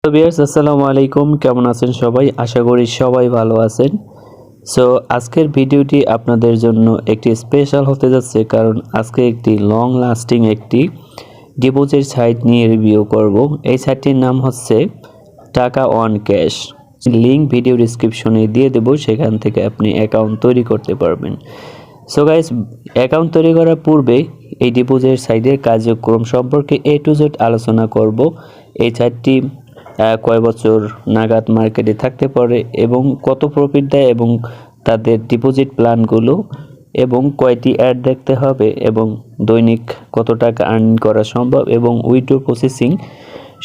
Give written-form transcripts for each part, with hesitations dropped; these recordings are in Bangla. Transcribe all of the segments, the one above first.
ভিউয়ার্স আসসালামু আলাইকুম, কেমন আছেন সবাই? আশা করি সবাই ভালো আছেন। সো আজকের ভিডিওটি আপনাদের জন্য একটি স্পেশাল হতে যাচ্ছে, কারণ আজকে একটি লং লাস্টিং একটি ডিপোজিট সাইট নিয়ে রিভিউ করব। এই সাইটটির নাম হচ্ছে TakaonCash। লিংক ভিডিও ডেসক্রিপশনে দিয়ে দেব, সেখান থেকে আপনি অ্যাকাউন্ট তৈরি করতে পারবেন। সো গাইস, অ্যাকাউন্ট তৈরি করার পূর্বে এই ডিপোজিট সাইটের কার্যক্রম সম্পর্কে A to Z আলোচনা করব। এই সাইটটি কয় বছর নাগাদ মার্কেটে থাকতে পারে এবং কত প্রফিট দেয় এবং তাদের ডিপোজিট প্ল্যানগুলো এবং কয়টি অ্যাড দেখতে হবে এবং দৈনিক কত টাকা আর্ন করা সম্ভব এবং উইথড্র প্রসেসিং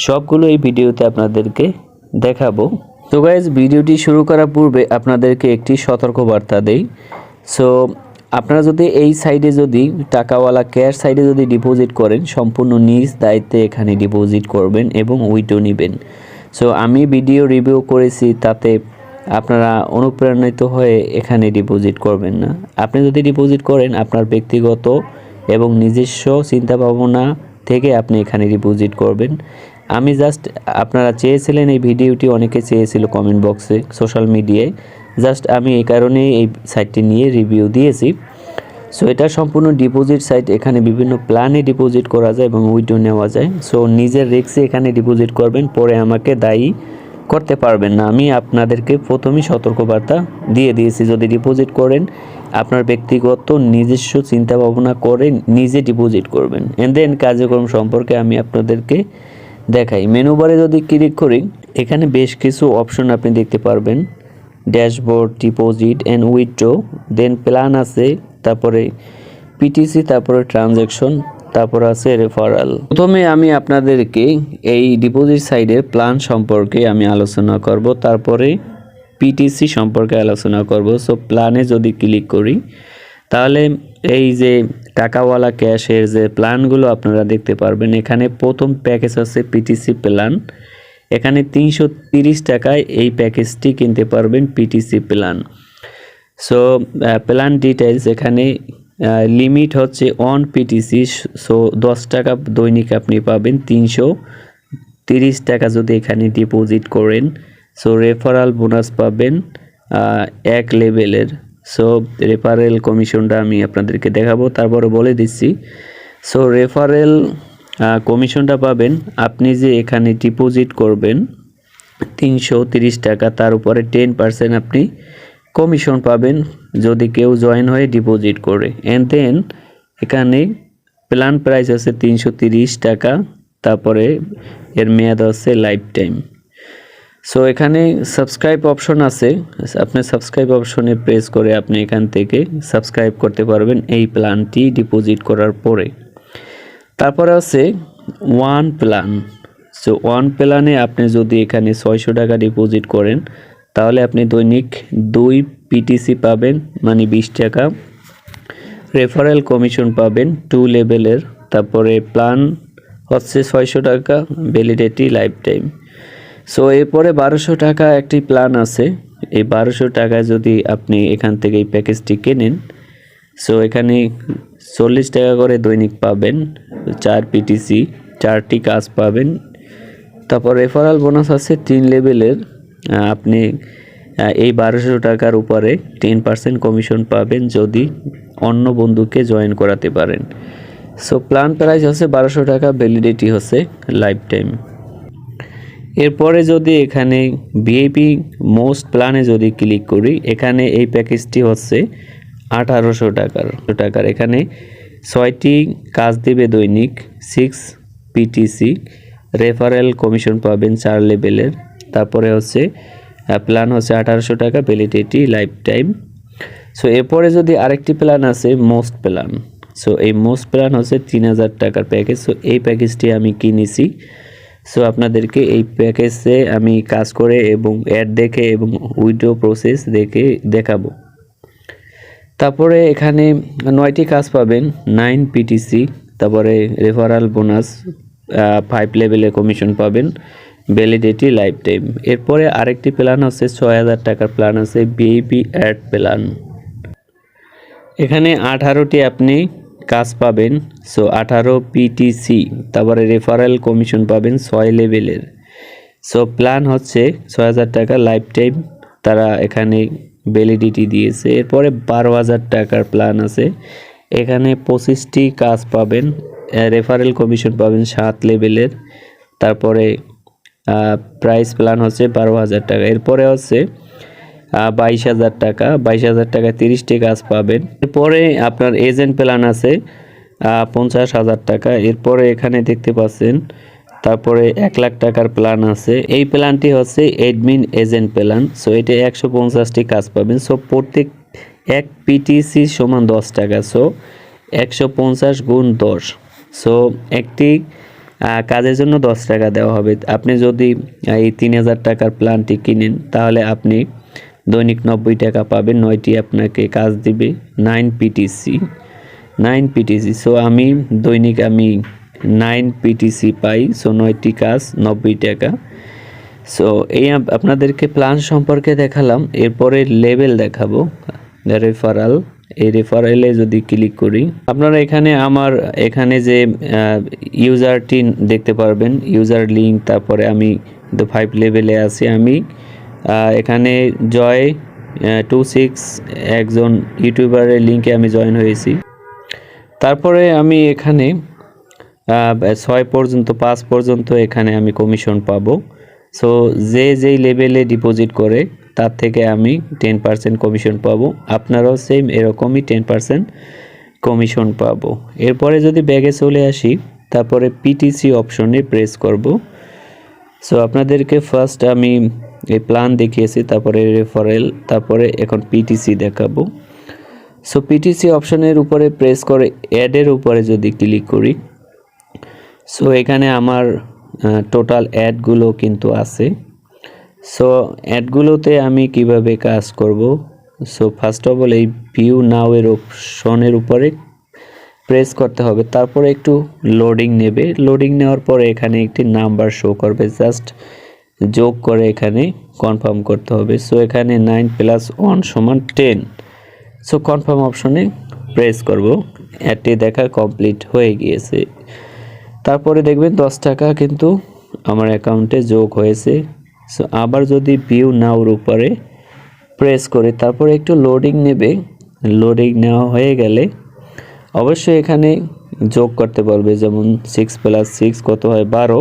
সবগুলো এই ভিডিওতে আপনাদেরকে দেখাবো। তো গাইজ, ভিডিওটি শুরু করার পূর্বে আপনাদেরকে একটি সতর্কবার্তা দেই। সো আপনারা যদি এই সাইডে যদি টাকাওয়ালা ক্যাশ সাইডে যদি ডিপোজিট করেন, সম্পূর্ণ নিজ দায়িত্বে এখানে ডিপোজিট করবেন এবং উইথড্র নেবেন। সো আমি ভিডিও রিভিউ করেছি, তাতে আপনারা অনুপ্রাণিত হয়ে এখানে ডিপোজিট করবেন না। আপনি যদি ডিপোজিট করেন, আপনার ব্যক্তিগত এবং নিজস্ব চিন্তা ভাবনা থেকে আপনি এখানে ডিপোজিট করবেন। আমি জাস্ট, আপনারা চেয়েছিলেন এই ভিডিওটি, অনেকে চেয়েছিল কমেন্ট বক্সে, সোশ্যাল মিডিয়ায়, জাস্ট আমি এই কারণেই এই সাইটটি নিয়ে রিভিউ দিয়েছি। সো এটা সম্পূর্ণ ডিপোজিট সাইট, এখানে বিভিন্ন প্ল্যানে ডিপোজিট করা যায় এবং উইথড্র নেওয়া যায়। সো নিজের রিস্কে এখানে ডিপোজিট করবেন, পরে আমাকে দায়ী করতে পারবেন না। আমি আপনাদেরকে প্রথমেই সতর্কবার্তা দিয়ে দিয়েছি, যদি ডিপোজিট করেন আপনার ব্যক্তিগত নিজস্ব চিন্তা ভাবনা করে নিজে ডিপোজিট করবেন। এন্ড দেন কার্যক্রম সম্পর্কে আমি আপনাদেরকে দেখাই। মেনু বারে যদি ক্লিক করি, এখানে বেশ কিছু অপশন আপনি দেখতে পারবেন। Dashboard, deposit and withdraw, then plan আছে, তারপরে পিটিসি, তারপরে ট্রানজ্যাকশন, তারপর আছে রেফারাল। প্রথমে আমি আপনাদেরকে এই ডিপোজিট সাইডের প্ল্যান সম্পর্কে আমি আলোচনা করব, তারপরে পিটিসি সম্পর্কে আলোচনা করব। সো প্ল্যানে যদি ক্লিক করি, তাহলে এই যে টাকাওয়ালা ক্যাশের যে প্ল্যানগুলো আপনারা দেখতে পারবেন, এখানে প্রথম প্যাকেজ আছে পিটিসি প্ল্যান। এখানে 330 টাকায় এই প্যাকেজটি কিনতে পারবেন, PTC plan. So plan details, এখানে লিমিট হচ্ছে অন পিটিসি। সো 10 টাকা দৈনিক আপনি পাবেন 330 টাকা যদি এখানে ডিপোজিট করেন। সো রেফারাল বোনাস পাবেন 1 লেভেলের। সো রেফারেল কমিশনটা আমি আপনাদেরকে দেখাবো, তারপরে বলে দিচ্ছি। সো রেফারেল কমিশনটা পাবেন, আপনি যে এখানে ডিপোজিট করবেন 330 টাকা, তার উপরে 10% আপনি কমিশন পাবেন যদি কেউ জয়েন হয়ে ডিপোজিট করে। অ্যান্ড দেন এখানে প্ল্যান প্রাইস আছে 330 টাকা, তারপরে এর মেয়াদ আছে লাইফ টাইম। সো এখানে সাবস্ক্রাইব অপশন আছে, আপনি সাবস্ক্রাইব অপশনে প্রেস করে আপনি এখান থেকে সাবস্ক্রাইব করতে পারবেন এই প্ল্যানটি ডিপোজিট করার পরে। তারপরে আছে ওয়ান প্ল্যান। সো ওয়ান প্ল্যানে আপনি যদি এখানে 600 টাকা ডিপোজিট করেন, তাহলে আপনি দৈনিক 2 পিটিসি পাবেন, মানে 20 টাকা। রেফারেল কমিশন পাবেন 2 লেভেলের। তারপরে প্ল্যান হচ্ছে 600 টাকা, ভ্যালিডিটি লাইফ টাইম। সো এরপরে 1200 টাকা একটি প্ল্যান আছে। এই 1200 টাকায় যদি আপনি এখান থেকে এই প্যাকেজটি কেনেন, সো এখানে 40 টাকা করে দৈনিক পাবেন, 4 পিটিসি, 4টি কাজ পাবেন। তারপর রেফারাল বোনাস আছে 3 লেভেলের। আপনি এই 1200 টাকার উপরে 10% কমিশন পাবেন যদি অন্য বন্ধুকে জয়েন করাতে পারেন। সো প্ল্যান প্রাইস হচ্ছে 1200 টাকা, ভ্যালিডিটি হচ্ছে লাইফ টাইম। এরপরে যদি এখানে ভিআইপি মোস্ট প্ল্যানে যদি ক্লিক করি, এখানে এই প্যাকেজটি হচ্ছে 1800 টাকার। এখানে 6টি কাজ দেবে দৈনিক, 6 পিটিসি, রেফারেল কমিশন পাবেন 4 লেভেলের। তারপরে হচ্ছে প্ল্যান হচ্ছে 1800 টাকা, ভ্যালিডিটি লাইফ টাইম। সো এরপরে যদি আরেকটি প্ল্যান আছে মোস্ট প্ল্যান। সো এই মোস্ট প্ল্যান হচ্ছে 3000 টাকার প্যাকেজ। সো এই প্যাকেজটি আমি কিনেছি। সো আপনাদেরকে এই প্যাকেজে আমি কাজ করে এবং অ্যাড দেখে এবং উইথড্র প্রসেস দেখে দেখাবো। তারপরে এখানে 9টি কাজ পাবেন, 9 পিটিসি, তারপরে রেফারাল বোনাস 5 লেভেলে কমিশন পাবেন, ভ্যালিডিটি লাইফ টাইম। এরপরে আরেকটি প্ল্যান হচ্ছে 6000 টাকার প্ল্যান আছে, ভিআইপি অ্যাড প্ল্যান। এখানে 18টি আপনি কাজ পাবেন। সো 18 পিটিসি, তারপরে রেফারেল কমিশন পাবেন 6 লেভেলের। সো প্ল্যান হচ্ছে 6,000 টাকা লাইফ টাইম তারা এখানে ভ্যালিডিটি দিয়েছে। এরপরে 12,000 টাকার প্ল্যান আছে, এখানে 25টি কাজ পাবেন, রেফারেল কমিশন পাবেন 7 লেভেলের। তারপরে প্রাইস প্ল্যান হচ্ছে 12,000 টাকা। এরপরে হচ্ছে 22,000 টাকা, 22,000 টাকায় 30টি কাজ পাবেন। এরপরে আপনার এজেন্ট প্ল্যান আছে 50,000 টাকা। এরপরে এখানে দেখতে পাচ্ছেন তারপরে 1 লাখ টাকার প্ল্যান আছে, এই প্ল্যানটি হচ্ছে অ্যাডমিন এজেন্ট প্ল্যান। সো এটা 150টি কাজ পাবেন। সো প্রত্যেক এক পিটিসি সমান 10 টাকা। সো 150 গুণ 10, সো একটি কাজের জন্য 10 টাকা দেওয়া হবে। আপনি যদি এই 3,000 টাকার প্ল্যানটি কিনেন তাহলে আপনি দৈনিক 90 টাকা পাবেন, 9টি আপনাকে কাজ দিবে, 9 পিটিসি। সো আমি দৈনিক 9 পিটিসি পাই। সো 9টি কাজ 90 টাকা। সো এই আপনাদেরকে প্ল্যান সম্পর্কে দেখালাম। এরপরে লেভেল দেখাবো, রেফারাল। এই রেফারেলে যদি ক্লিক করি আপনারা এখানে যে ইউজারটি দেখতে পারবেন, ইউজার লিঙ্ক। তারপরে আমি 5 লেভেলে আছি। আমি এখানে জয় 26 একজন ইউটিউবারের লিঙ্কে আমি জয়েন হয়েছি। তারপরে আমি এখানে 6 পর্যন্ত 5 পর্যন্ত এখানে আমি কমিশন পাবো। সো যেই লেভেলে ডিপোজিট করে তার থেকে আমি 10% কমিশন পাবো। আপনারাও সেম এরকমই 10% কমিশন পাবো। এরপরে যদি ব্যাগে চলে আসি, তারপরে পিটিসি অপশনে প্রেস করব। সো আপনাদেরকে ফার্স্ট আমি এই প্ল্যান দেখিয়েছি, তারপরে রেফারেল, তারপরে এখন পিটিসি দেখাবো। সো পিটিসি অপশনের উপরে প্রেস করে অ্যাডের উপরে যদি ক্লিক করি, সো এখানে আমার টোটাল অ্যাডগুলো কিন্তু আছে। সো অ্যাডগুলোতে আমি কিভাবে কাজ করব, সো ফার্স্ট অফ অল এই ভিউ নাও এর অপশনের উপরে প্রেস করতে হবে। তারপরে একটু লোডিং নেবে, লোডিং নেওয়ার পরে এখানে একটি নাম্বার শো করবে, জাস্ট যোগ করে এখানে কনফার্ম করতে হবে। সো এখানে 9 + 1 = 10। সো কনফার্ম অপশনে প্রেস করব। অ্যাডটি দেখা কমপ্লিট হয়ে গিয়েছে। তারপরে দেখবেন 10 টাকা কিন্তু আমার অ্যাকাউন্টে যোগ হয়েছে। সো আবার যদি ভিউ নাওর উপরে প্রেস করে তারপরে একটু লোডিং নেবে, লোডিং নেওয়া হয়ে গেলে অবশ্যই এখানে যোগ করতে পারবে, যেমন 6 + 6 কত হয় 12।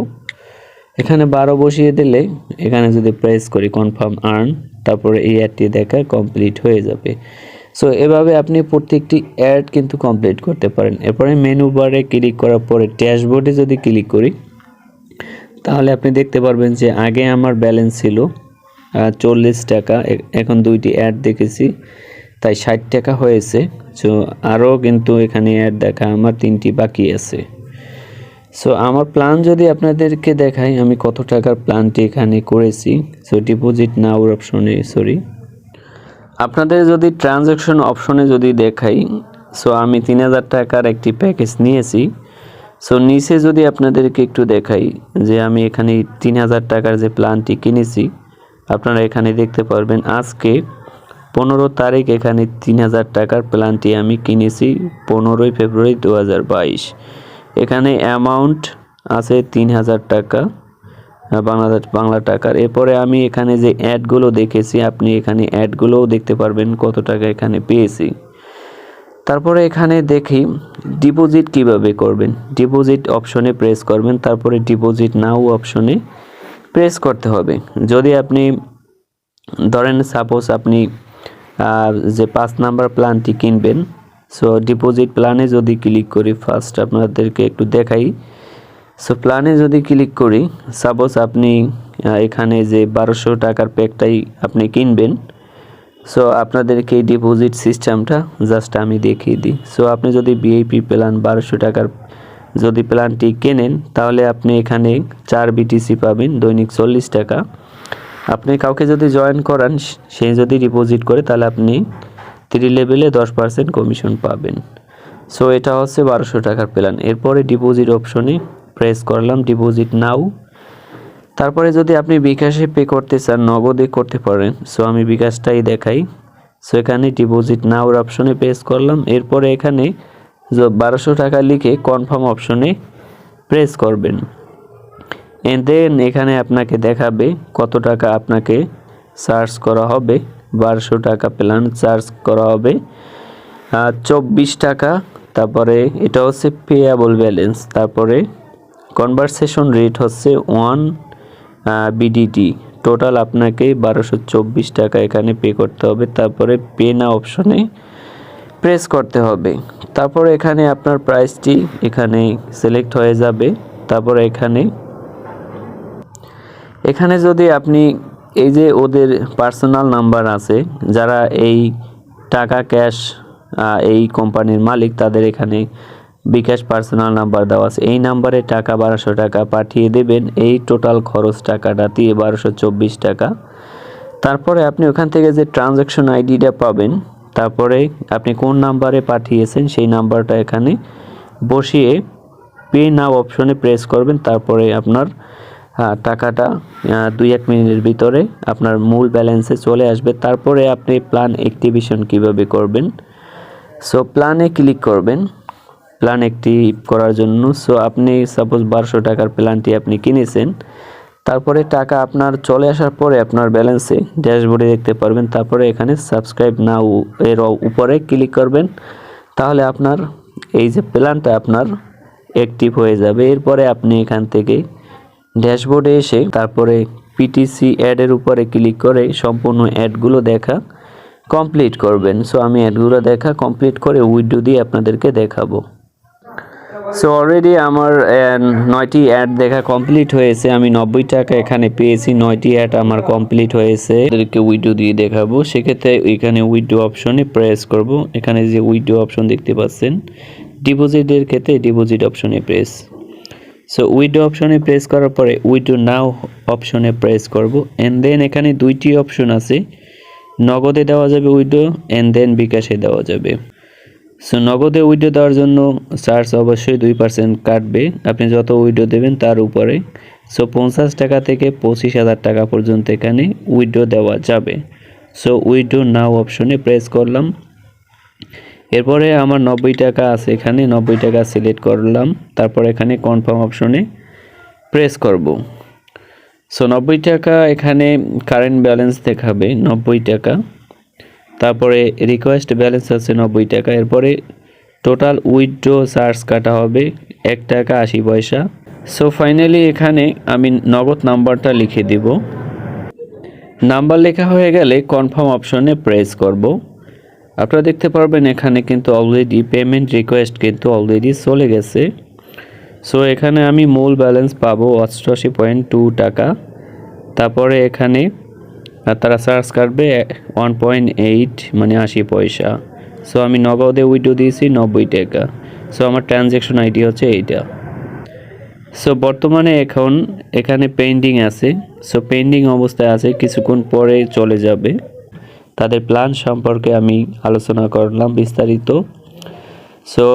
এখানে 12 বসিয়ে দিলে এখানে যদি প্রেস করি কনফার্ম আর্ন, তারপরে এই অ্যাডটি দেখা কমপ্লিট হয়ে যাবে। সো এভাবে আপনি প্রত্যেকটি অ্যাড কিন্তু কমপ্লিট করতে পারেন। এরপরে মেনু বারে ক্লিক করার পরে ড্যাশবোর্ডে যদি ক্লিক করি তাহলে আপনি দেখতে পারবেন যে আগে আমার ব্যালেন্স ছিল 40 টাকা, এখন 2টি অ্যাড দেখেছি তাই 60 টাকা হয়েছে। সো আরও কিন্তু এখানে অ্যাড দেখা আমার 3টি বাকি আছে। সো আমার প্ল্যান যদি আপনাদেরকে দেখাই আমি কত টাকার প্ল্যানটি এখানে করেছি। সো ডিপোজিট নাও অপশনে আপনাদের যদি ট্রানজ্যাকশন অপশনে যদি দেখাই, সো আমি 3,000 টাকার একটি প্যাকেজ নিয়েছি। সো নিচে যদি আপনাদেরকে একটু দেখাই যে আমি এখানে 3,000 টাকার যে প্ল্যানটি কিনেছি, আপনারা এখানে দেখতে পারবেন আজকে 15 তারিখ এখানে 3,000 টাকার প্ল্যানটি আমি কিনেছি 15 ফেব্রুয়ারি 2022। এখানে অ্যামাউন্ট আছে 3,000 টাকা বাংলা টাকার। এরপরে আমি এখানে যে অ্যাডগুলো দেখেছি আপনি এখানে অ্যাডগুলোও দেখতে পারবেন কত টাকা এখানে পেয়েছি। তারপরে এখানে দেখি ডিপোজিট কিভাবে করবেন। ডিপোজিট অপশনে প্রেস করবেন, তারপরে ডিপোজিট নাও অপশনে প্রেস করতে হবে। যদি আপনি ধরেন সাপোজ আপনি যে 5 নাম্বার প্ল্যানটি কিনবেন, সো ডিপোজিট প্ল্যানে যদি ক্লিক করি, ফার্স্ট আপনাদেরকে একটু দেখাই। সো প্ল্যানে যদি ক্লিক করি, সাপোজ আপনি এখানে যে 1200 টাকার প্যাকটাই আপনি কিনবেন। সো আপনাদেরকে এই ডিপোজিট সিস্টেমটা জাস্ট আমি দেখিয়ে দিই। সো আপনি যদি ভিআইপি প্ল্যান 1200 টাকার যদি প্ল্যানটি কেনেন তাহলে আপনি এখানে 4 বিটিসি পাবেন, দৈনিক 40 টাকা। আপনি কাউকে যদি জয়েন করান, সে যদি ডিপোজিট করে তাহলে আপনি 3 লেভেলে 10% কমিশন পাবেন। সো এটা হচ্ছে 1200 টাকার প্ল্যান। এরপরে ডিপোজিট অপশনে প্রেস করলাম ডিপোজিট নাও। তারপরে যদি আপনি বিকাশে পে করতে চান নগদে করতে পারেন। সো আমি বিকাশটাই দেখাই। সো এখানে ডিপোজিট নাওর অপশনে প্রেস করলাম। এরপরে এখানে 1200 টাকা লিখে কনফার্ম অপশনে প্রেস করবেন। এন্ড দেন এখানে আপনাকে দেখাবে কত টাকা আপনাকে চার্জ করা হবে। 1200 টাকা প্ল্যান চার্জ করা হবে 24 টাকা। তারপরে এটা হচ্ছে পেয়াবল ব্যালেন্স। তারপরে কনভারসেশন রেট হচ্ছে 1 বিডিটি। টোটাল আপনাকে 1224 টাকা এখানে পে করতে হবে। তারপরে পে না অপশনে প্রেস করতে হবে। তারপরে এখানে আপনার প্রাইসটি এখানে সিলেক্ট হয়ে যাবে। তারপরে এখানে যদি আপনি এই যে ওদের পার্সোনাল নাম্বার আছে, যারা এই টাকা ক্যাশ এই কোম্পানির মালিক, তাদের এখানে বিকাশ পার্সোনাল নাম্বার দেওয়া আছে। এই নাম্বারে টাকা 1200 টাকা পাঠিয়ে দেবেন। এই টোটাল খরচ টাকাটা দিয়ে 1224 টাকা। তারপরে আপনি ওখান থেকে যে ট্রানজ্যাকশন আইডিটা পাবেন, তারপরে আপনি কোন নাম্বারে পাঠিয়েছেন সেই নাম্বারটা এখানে বসিয়ে পে নাও অপশনে প্রেস করবেন। তারপরে আপনার টাকাটা 2-1 মিনিটের ভিতরে আপনার মূল ব্যালেন্সে চলে আসবে। তারপরে আপনি প্ল্যান অ্যাক্টিভেশন কিভাবে করবেন, সো প্ল্যানে ক্লিক করবেন প্ল্যান অ্যাক্টিভ করার জন্য। সো আপনি সাপোজ 1200 টাকার প্ল্যানটি আপনি কিনেছেন, তারপরে টাকা আপনার চলে আসার পরে আপনার ব্যালেন্সে ড্যাশবোর্ডে দেখতে পারবেন। তারপরে এখানে সাবস্ক্রাইব নাও এর উপরে ক্লিক করবেন, তাহলে আপনার এই যে প্ল্যানটা আপনার অ্যাক্টিভ হয়ে যাবে। এরপরে আপনি এখান থেকে ড্যাশবোর্ডে এসে তারপরে পিটিসি অ্যাডের উপরে ক্লিক করে সম্পূর্ণ অ্যাডগুলো দেখা কমপ্লিট করবেন। সো আমি অ্যাডগুলো দেখা কমপ্লিট করে উইথড্র দিয়ে আপনাদেরকে দেখাবো। সো অলরেডি আমার 9টি অ্যাড দেখা কমপ্লিট হয়েছে। আমি 90 টাকা এখানে পেয়েছি। 9টি অ্যাড আমার কমপ্লিট হয়েছে। এদেরকে উইথড্র দিয়ে দেখাবো। সেক্ষেত্রে এখানে উইথড্র অপশনে প্রেস করব। এখানে যে উইথড্র অপশন দেখতে পাচ্ছেন, ডিপোজিটের ক্ষেত্রে ডিপোজিট অপশনে প্রেস। সো উইথড্র অপশনে প্রেস করার পরে উইথড্র নাও অপশনে প্রেস করব। এন্ড দেন এখানে 2টি অপশন আছে, নগদে দেওয়া যাবে উইথড্র, এন্ড দেন বিকাশে দেওয়া যাবে। সো নগদে উইথড্র দেওয়ার জন্য চার্জ অবশ্যই 2% কাটবে, আপনি যত উইথড্র দেবেন তার উপরে। সো 50 টাকা থেকে 25,000 টাকা পর্যন্ত এখানে উইথড্র দেওয়া যাবে। সো উইথড্র নাও অপশনে প্রেস করলাম। এরপরে আমার 90 টাকা আছে, এখানে 90 টাকা সিলেক্ট করলাম। তারপর এখানে কনফার্ম অপশনে প্রেস করব। সো 90 টাকা এখানে কারেন্ট ব্যালেন্স দেখাবে 90 টাকা। তারপরে রিকোয়েস্ট ব্যালেন্স আছে 90 টাকা। এরপরে টোটাল উইথড্র চার্জ কাটা হবে 1 টাকা 80 পয়সা। সো ফাইনালি এখানে আমি নগদ নাম্বারটা লিখে দিব। নাম্বার লেখা হয়ে গেলে কনফার্ম অপশনে প্রেস করব। আপনারা দেখতে পারবেন এখানে কিন্তু অলরেডি পেমেন্ট রিকোয়েস্ট কিন্তু অলরেডি চলে গেছে। সো এখানে আমি মূল ব্যালেন্স পাবো 88.2 টাকা। তারপরে এখানে তারা চার্জ কাটবে 1.8 মানে 80 পয়সা। সো আমি নগদে উইথড্র দিয়েছি 90 টাকা। সো আমার ট্রানজ্যাকশন আইডি হচ্ছে এইটা। সো বর্তমানে এখন এখানে পেন্ডিং আছে। সো পেন্ডিং অবস্থায় আছে, কিছুক্ষণ পরে চলে যাবে। তাদের প্ল্যান সম্পর্কে আমি আলোচনা করলাম বিস্তারিত। সো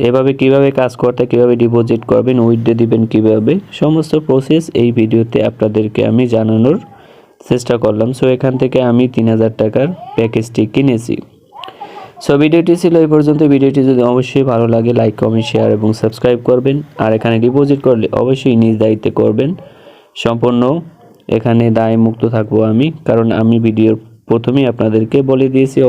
এভাবে কিভাবে কাজ করতে, কিভাবে ডিপোজিট করবেন, উইথড্র দিবেন কিভাবে, সমস্ত প্রসেস এই ভিডিওতে আপনাদেরকে আমি জানানোর চেষ্টা করলাম। সো এখান থেকে আমি 3000 টাকার প্যাকেজটি কিনেছি। সো ভিডিওটি ছিল এই পর্যন্ত। ভিডিওটি যদি অবশ্যই ভালো লাগে লাইক, কমেন্ট, শেয়ার এবং সাবস্ক্রাইব করবেন। আর এখানে ডিপোজিট করলে অবশ্যই নিজ দায়িত্বে করবেন। সম্পূর্ণ এখানে দায় মুক্ত থাকবো আমি, কারণ আমি ভিডিওর প্রথমেই আপনাদেরকে বলে দিয়েছি।